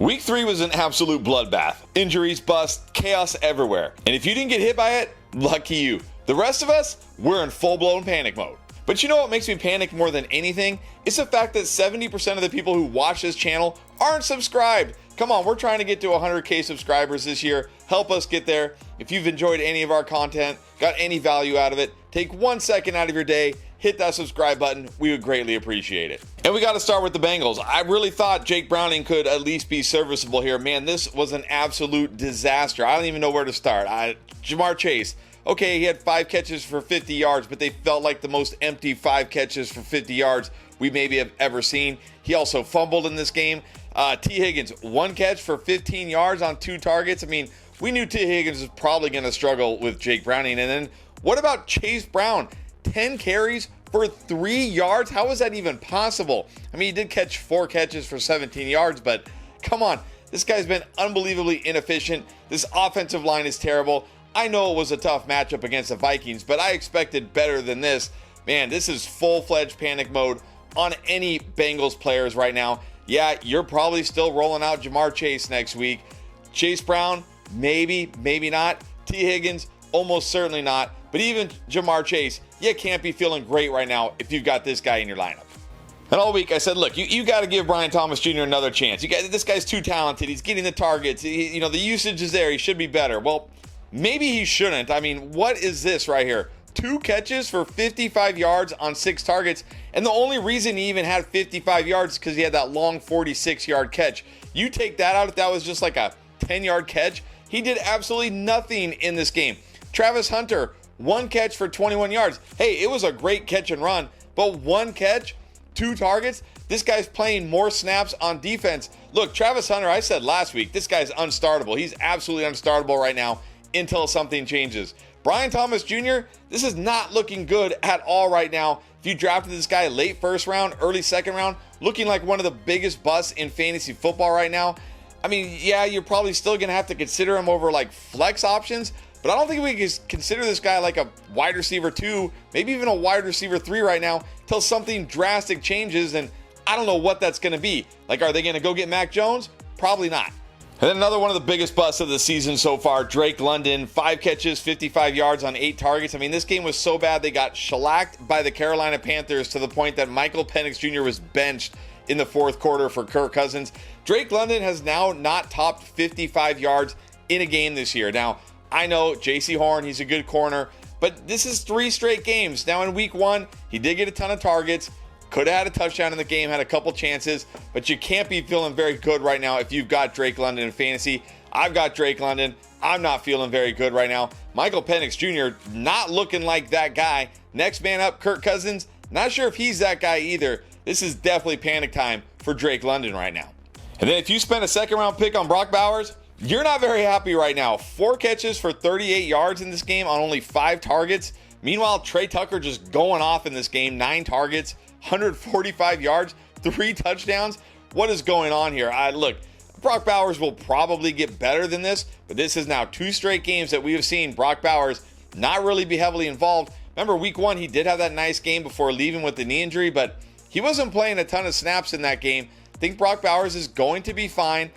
Week 3 was an absolute bloodbath. Injuries, busts, chaos everywhere. And if you didn't get hit by it, lucky you. The rest of us, we're in full-blown panic mode. But you know what makes me panic more than anything? It's the fact that 70% of the people who watch this channel aren't subscribed. Come on, we're trying to get to 100K subscribers this year. Help us get there. If you've enjoyed any of our content, got any value out of it, take 1 second out of your day, hit that subscribe button. We would greatly appreciate it. And we got to start with the Bengals. I really thought Jake Browning could at least be serviceable here. Man, this was an absolute disaster. I don't even know where to start. Ja'Marr Chase. Okay, he had 5 catches for 50 yards, but they felt like the most empty 5 catches for 50 yards we maybe have ever seen. He also fumbled in this game. T. Higgins, 1 catch for 15 yards on 2 targets. I mean, we knew T. Higgins was probably going to struggle with Jake Browning. And then what about Chase Brown? 10 carries for 3 yards? How is that even possible? I mean, he did catch 4 catches for 17 yards, but come on. This guy's been unbelievably inefficient. This offensive line is terrible. I know it was a tough matchup against the Vikings, but I expected better than this. Man, this is full-fledged panic mode on any Bengals players right now. Yeah, you're probably still rolling out Ja'Marr Chase next week. Chase Brown, maybe, maybe not. T. Higgins, almost certainly not. But even Ja'Marr Chase, you can't be feeling great right now if you've got this guy in your lineup. And all week I said, look, you got to give Brian Thomas Jr. another chance. This guy's too talented. He's getting the targets. The usage is there. He should be better. Well, maybe he shouldn't. I mean, what is this right here? 2 catches for 55 yards on 6 targets. And the only reason he even had 55 yards is because he had that long 46-yard catch. You take that out, if that was just like a 10-yard catch, he did absolutely nothing in this game. Travis Hunter, 1 catch for 21 yards. Hey, it was a great catch and run, but 1 catch, 2 targets. This guy's playing more snaps on defense. Look, Travis Hunter, I said last week, this guy's unstartable. He's absolutely unstartable right now until something changes. Brian Thomas Jr., this is not looking good at all right now. If you drafted this guy late first round, early second round, looking like one of the biggest busts in fantasy football right now. I mean, yeah, you're probably still going to have to consider him over like flex options, but I don't think we can consider this guy like a wide receiver 2, maybe even a wide receiver 3 right now until something drastic changes, and I don't know what that's going to be. Like, are they going to go get Mac Jones? Probably not. And then another one of the biggest busts of the season so far, Drake London, 5 catches, 55 yards on 8 targets. I mean, this game was so bad they got shellacked by the Carolina Panthers to the point that Michael Penix Jr. was benched in the 4th quarter for Kirk Cousins. Drake London has now not topped 55 yards in a game this year. Now, I know J.C. Horn, he's a good corner, but this is 3 straight games. Now, in week 1, he did get a ton of targets. Could have had a touchdown in the game, had a couple chances, but you can't be feeling very good right now if you've got Drake London in fantasy. I've got Drake London. I'm not feeling very good right now. Michael Penix Jr. not looking like that guy. Next man up, Kirk Cousins. Not sure if he's that guy either. This is definitely panic time for Drake London right now. And then if you spend a 2nd round pick on Brock Bowers, you're not very happy right now. 4 catches for 38 yards in this game on only 5 targets. Meanwhile, Trey Tucker just going off in this game, 9 targets. 145 yards, 3 touchdowns. What is going on here? Look, Brock Bowers will probably get better than this, but this is now 2 straight games that we have seen Brock Bowers not really be heavily involved. Remember, week 1, he did have that nice game before leaving with the knee injury, but he wasn't playing a ton of snaps in that game. I think Brock Bowers is going to be fine.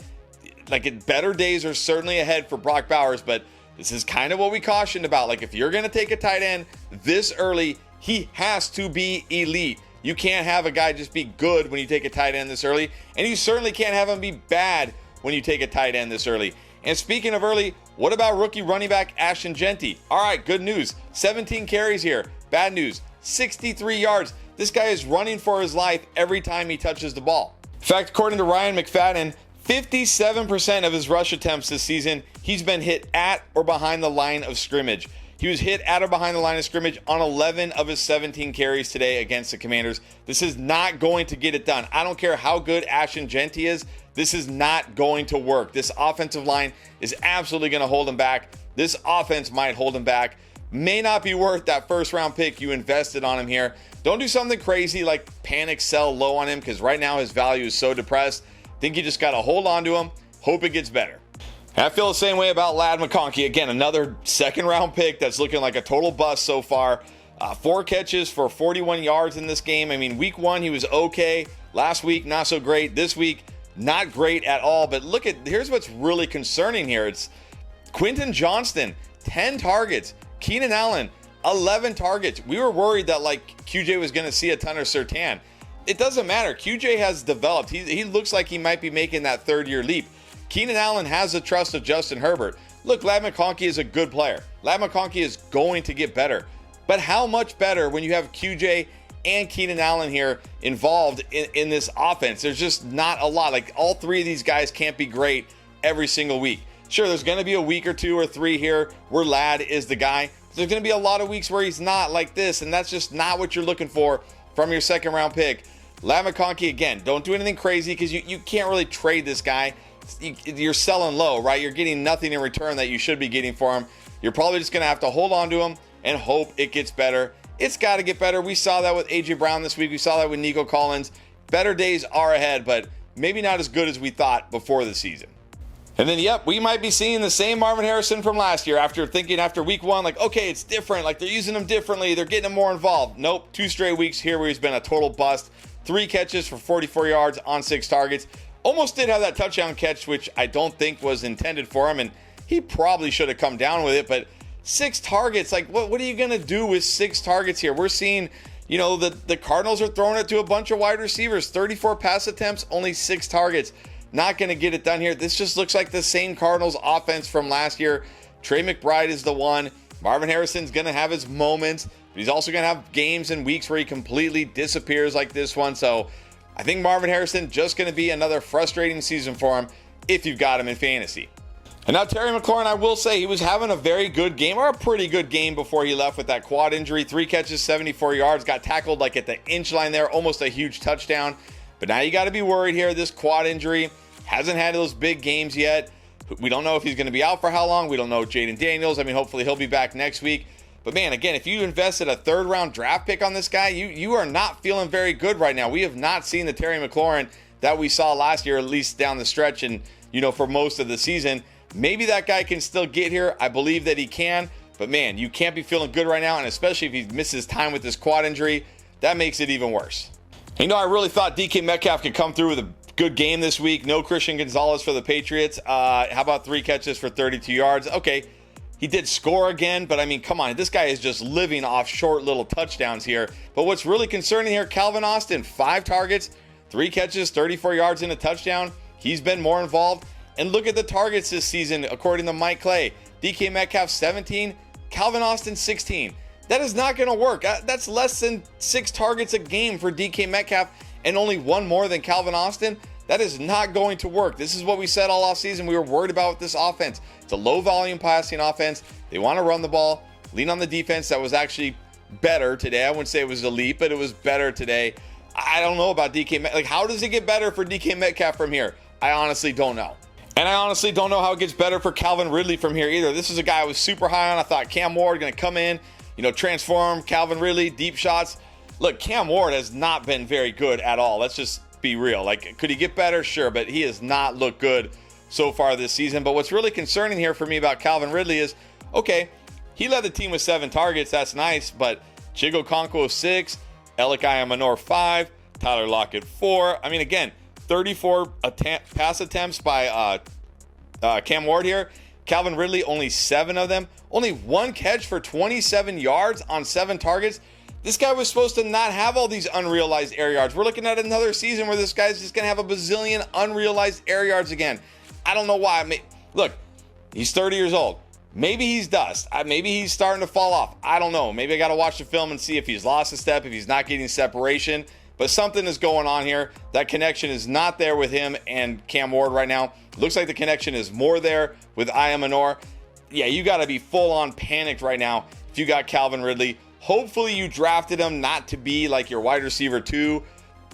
Like, better days are certainly ahead for Brock Bowers, but this is kind of what we cautioned about. Like, if you're going to take a tight end this early, he has to be elite. You can't have a guy just be good when you take a tight end this early, and you certainly can't have him be bad when you take a tight end this early. And speaking of early, what about rookie running back Ashton Jeanty? All right, good news. 17 carries here. Bad news. 63 yards. This guy is running for his life every time he touches the ball. In fact, according to Ryan McFadden, 57% of his rush attempts this season, he's been hit at or behind the line of scrimmage. He was hit at or behind the line of scrimmage on 11 of his 17 carries today against the Commanders. This is not going to get it done. I don't care how good Ashton Jeanty is. This is not going to work. This offensive line is absolutely going to hold him back. This offense might hold him back. May not be worth that 1st round pick you invested on him here. Don't do something crazy like panic sell low on him, because right now his value is so depressed. I think you just got to hold on to him, hope it gets better. I feel the same way about Ladd McConkey. Again, another 2nd round pick that's looking like a total bust so far. 4 catches for 41 yards in this game. I mean, week 1, he was okay. Last week, not so great. This week, not great at all. But here's what's really concerning here. It's Quentin Johnston, 10 targets. Keenan Allen, 11 targets. We were worried that QJ was going to see a ton of Surtain. It doesn't matter. QJ has developed. He looks like he might be making that third-year leap. Keenan Allen has the trust of Justin Herbert. Look, Ladd McConkey is a good player. Ladd McConkey is going to get better. But how much better when you have QJ and Keenan Allen here involved in this offense? There's just not a lot. All three of these guys can't be great every single week. Sure, there's going to be a week or 2 or 3 here where Ladd is the guy. There's going to be a lot of weeks where he's not like this, and that's just not what you're looking for from your second-round pick. Ladd McConkey, again, don't do anything crazy because you can't really trade this guy. You're selling low, right? You're getting nothing in return that you should be getting for him. You're probably just going to have to hold on to him and hope it gets better. It's got to get better. We saw that with A.J. Brown this week. We saw that with Nico Collins. Better days are ahead, but maybe not as good as we thought before the season. And then, we might be seeing the same Marvin Harrison from last year after week 1, okay, it's different. They're using him differently. They're getting him more involved. Nope, 2 straight weeks here where he's been a total bust. 3 catches for 44 yards on 6 targets. Almost did have that touchdown catch, which I don't think was intended for him, and he probably should have come down with it, but 6 targets, what are you going to do with 6 targets here? We're seeing, the Cardinals are throwing it to a bunch of wide receivers. 34 pass attempts, only 6 targets. Not going to get it done here. This just looks like the same Cardinals offense from last year. Trey McBride is the one. Marvin Harrison's going to have his moments, but he's also going to have games and weeks where he completely disappears like this one. So I think Marvin Harrison just going to be another frustrating season for him if you've got him in fantasy. And now Terry McLaurin, I will say he was having a very good game, or a pretty good game before he left with that quad injury. 3 catches, 74 yards, got tackled at the inch line there, almost a huge touchdown. But now you got to be worried here. This quad injury hasn't had those big games yet. We don't know if he's going to be out for how long. We don't know Jaden Daniels. Hopefully he'll be back next week. But man, again, if you invested a 3rd-round draft pick on this guy, you are not feeling very good right now. We have not seen the Terry McLaurin that we saw last year, at least down the stretch and, for most of the season. Maybe that guy can still get here. I believe that he can. But man, you can't be feeling good right now. And especially if he misses time with this quad injury, that makes it even worse. I really thought DK Metcalf could come through with a good game this week. No Christian Gonzalez for the Patriots. How about 3 catches for 32 yards? Okay, he did score again, but come on. This guy is just living off short little touchdowns here. But what's really concerning here, Calvin Austin, 5 targets, 3 catches, 34 yards and a touchdown. He's been more involved. And look at the targets this season, according to Mike Clay. DK Metcalf, 17. Calvin Austin, 16. That is not going to work. That's less than 6 targets a game for DK Metcalf and only 1 more than Calvin Austin. That is not going to work. This is what we said all offseason. We were worried about with this offense. It's a low-volume passing offense. They want to run the ball, lean on the defense that was actually better today. I wouldn't say it was elite, but it was better today. I don't know about DK Metcalf. How does it get better for DK Metcalf from here? I honestly don't know. And I honestly don't know how it gets better for Calvin Ridley from here either. This is a guy I was super high on. I thought Cam Ward going to come in, transform Calvin Ridley, deep shots. Look, Cam Ward has not been very good at all. Let's just be real. Could he get better? Sure, but he has not looked good so far this season. But what's really concerning here for me about Calvin Ridley is, okay, he led the team with 7 targets. That's nice, but Chigo Okonkwo 6, Alec Ayamanor 5, Tyler Lockett 4. Again, 34 pass attempts by Cam Ward here. Calvin Ridley, only 7 of them. Only 1 catch for 27 yards on 7 targets. This guy was supposed to not have all these unrealized air yards. We're looking at another season where this guy's just going to have a bazillion unrealized air yards again. I don't know why. Look, he's 30 years old. Maybe he's dust. Maybe he's starting to fall off. I don't know. Maybe I got to watch the film and see if he's lost a step, if he's not getting separation. But something is going on here. That connection is not there with him and Cam Ward right now. Looks like the connection is more there with Ayamanor. Yeah, you got to be full-on panicked right now if you got Calvin Ridley. Hopefully you drafted him not to be like your wide receiver 2,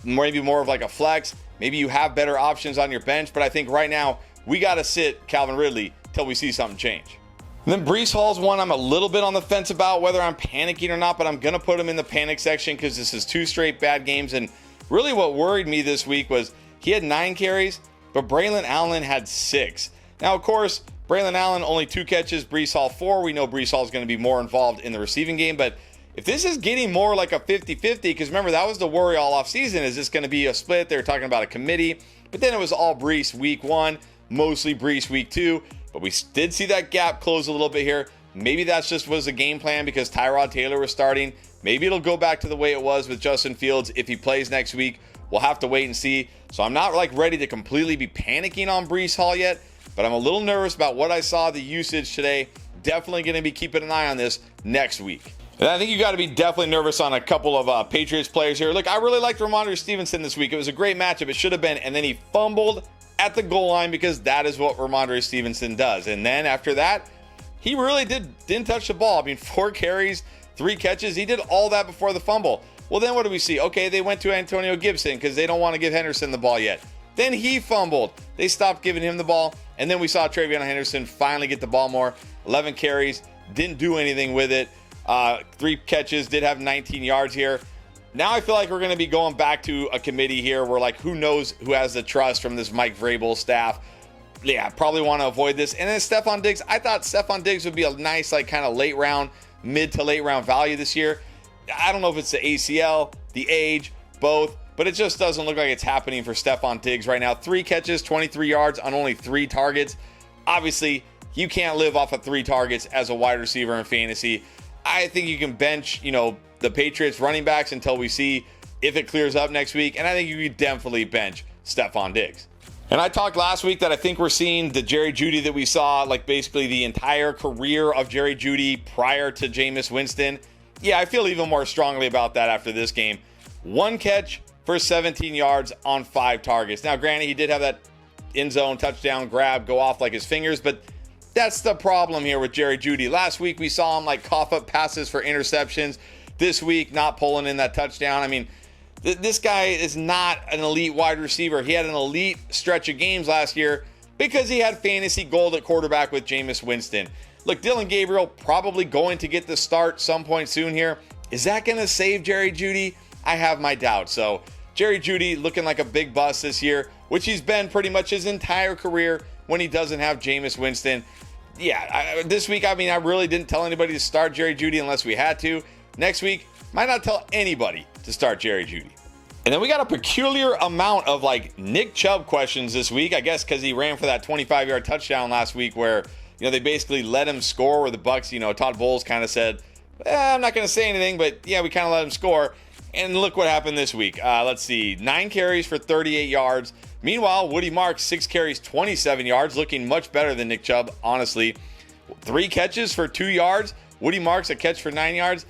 maybe more of like a flex. Maybe you have better options on your bench, but I think right now we got to sit Calvin Ridley till we see something change. And then Breece Hall's one I'm a little bit on the fence about whether I'm panicking or not, but I'm going to put him in the panic section because this is 2 straight bad games. And really what worried me this week was he had 9 carries, but Braylon Allen had 6. Now, of course, Braylon Allen only 2 catches, Breece Hall 4. We know Breece Hall is going to be more involved in the receiving game, but If this is getting more like a 50-50, because remember, that was the worry all offseason. Is this going to be a split? They were talking about a committee, but then it was all Breece week 1, mostly Breece week 2. But we did see that gap close a little bit here. Maybe that's just was a game plan because Tyrod Taylor was starting. Maybe it'll go back to the way it was with Justin Fields if he plays next week. We'll have to wait and see. So I'm not like ready to completely be panicking on Breece Hall yet, but I'm a little nervous about what I saw the usage today. Definitely going to be keeping an eye on this next week. And I think you got to be definitely nervous on a couple of Patriots players here. Look, I really liked Ramondre Stevenson this week. It was a great matchup. It should have been. And then he fumbled at the goal line because that is what Ramondre Stevenson does. And then after that, he really didn't touch the ball. I mean, 4 carries, 3 catches. He did all that before the fumble. Well, then what do we see? Okay, they went to Antonio Gibson because they don't want to give Henderson the ball yet. Then he fumbled. They stopped giving him the ball. And then we saw TreVeyon Henderson finally get the ball more. 11 carries, didn't do anything with it. 3 catches, did have 19 yards here. Now I feel like we're going to be going back to a committee here where, like, who knows who has the trust from this Mike Vrabel staff. Yeah, probably want to avoid this. And then Stefon Diggs, I thought Stefon Diggs would be a nice, like, kind of late round, mid to late round value this year. I don't know if it's the ACL, the age, both, but it just doesn't look like it's happening for Stefon Diggs right now. 3 catches, 23 yards on only 3 targets. Obviously, you can't live off of 3 targets as a wide receiver in fantasy. I think you can bench, the Patriots running backs until we see if it clears up next week. And I think you could definitely bench Stefon Diggs. And I talked last week that I think we're seeing the Jerry Jeudy that we saw, like basically the entire career of Jerry Jeudy prior to Jameis Winston. Yeah, I feel even more strongly about that after this game. 1 catch for 17 yards on 5 targets. Now, granted, he did have that end zone touchdown grab go off like his fingers, but that's the problem here with Jerry Jeudy. Last week, we saw him like cough up passes for interceptions. This week, not pulling in that touchdown. I mean, this guy is not an elite wide receiver. He had an elite stretch of games last year because he had fantasy gold at quarterback with Jameis Winston. Look, Dillon Gabriel probably going to get the start some point soon here. Is that going to save Jerry Jeudy? I have my doubts. So Jerry Jeudy looking like a big bust this year, which he's been pretty much his entire career when he doesn't have Jameis Winston. Yeah, this week, I mean, I really didn't tell anybody to start Jerry Jeudy unless we had to. Next week, might not tell anybody to start Jerry Jeudy. And then we got a peculiar amount of like Nick Chubb questions this week, I guess because he ran for that 25-yard touchdown last week where, they basically let him score where the Bucks, Todd Bowles kind of said, I'm not going to say anything, but yeah, we kind of let him score. And look what happened this week. Let's see, 9 carries for 38 yards. Meanwhile, Woody Marks, 6 carries, 27 yards, looking much better than Nick Chubb, honestly. 3 catches for 2 yards. Woody Marks, a catch for 9 yards.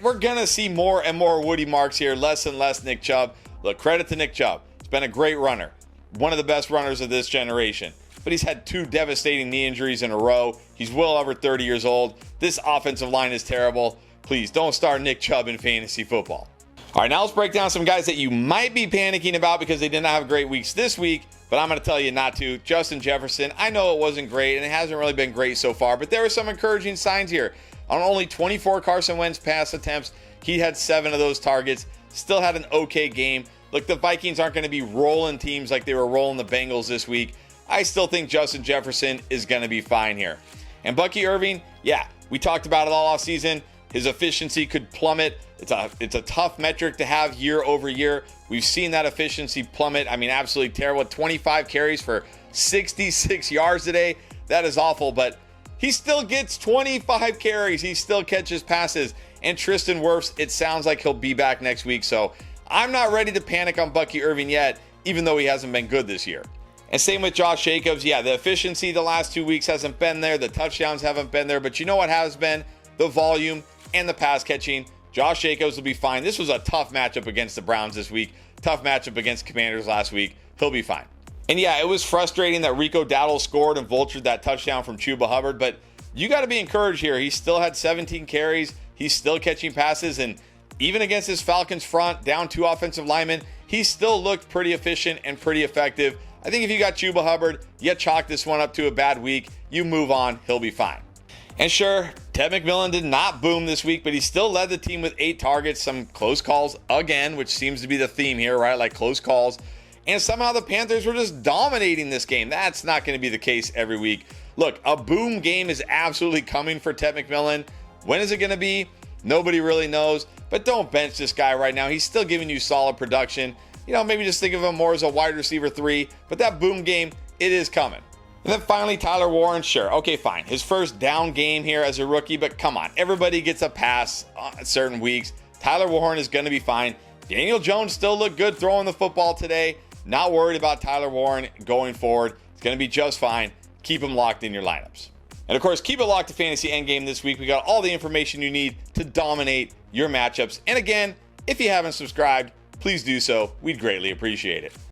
We're going to see more and more Woody Marks here, less and less Nick Chubb. Look, credit to Nick Chubb. He's been a great runner, one of the best runners of this generation. But he's had 2 devastating knee injuries in a row. He's well over 30 years old. This offensive line is terrible. Please don't start Nick Chubb in fantasy football. All right, now let's break down some guys that you might be panicking about because they did not have great weeks this week, but I'm going to tell you not to. Justin Jefferson, I know it wasn't great, and it hasn't really been great so far, but there are some encouraging signs here. On only 24 Carson Wentz pass attempts, he had 7 of those targets, still had an okay game. Look, the Vikings aren't going to be rolling teams like they were rolling the Bengals this week. I still think Justin Jefferson is going to be fine here. And Bucky Irving, yeah, we talked about it all offseason. His efficiency could plummet. It's a tough metric to have year over year. We've seen that efficiency plummet. I mean, absolutely terrible. 25 carries for 66 yards today. That is awful, but he still gets 25 carries. He still catches passes. And Tristan Wirfs, it sounds like he'll be back next week. So I'm not ready to panic on Bucky Irving yet, even though he hasn't been good this year. And same with Josh Jacobs. Yeah, the efficiency the last 2 weeks hasn't been there. The touchdowns haven't been there. But you know what has been? The volume and the pass catching. Josh Jacobs will be fine. This was a tough matchup against the Browns this week. Tough matchup against Commanders last week. He'll be fine. And yeah, it was frustrating that Rico Dowdle scored and vultured that touchdown from Chuba Hubbard. But you got to be encouraged here. He still had 17 carries. He's still catching passes. And even against his Falcons front, down 2 offensive linemen, he still looked pretty efficient and pretty effective. I think if you got Chuba Hubbard, you chalk this one up to a bad week, you move on, he'll be fine. And sure, Ted McMillan did not boom this week, but he still led the team with 8 targets, some close calls again, which seems to be the theme here, right? Like close calls. And somehow the Panthers were just dominating this game. That's not going to be the case every week. Look, a boom game is absolutely coming for Ted McMillan. When is it going to be? Nobody really knows, but don't bench this guy right now. He's still giving you solid production. Maybe just think of him more as a wide receiver 3, but that boom game, it is coming. And then finally, Tyler Warren, sure, okay, fine. His first down game here as a rookie, but come on, everybody gets a pass on certain weeks. Tyler Warren is going to be fine. Daniel Jones still looked good throwing the football today. Not worried about Tyler Warren going forward. It's going to be just fine. Keep him locked in your lineups. And of course, keep it locked to Fantasy Endgame this week. We got all the information you need to dominate your matchups. And again, if you haven't subscribed, please do so. We'd greatly appreciate it.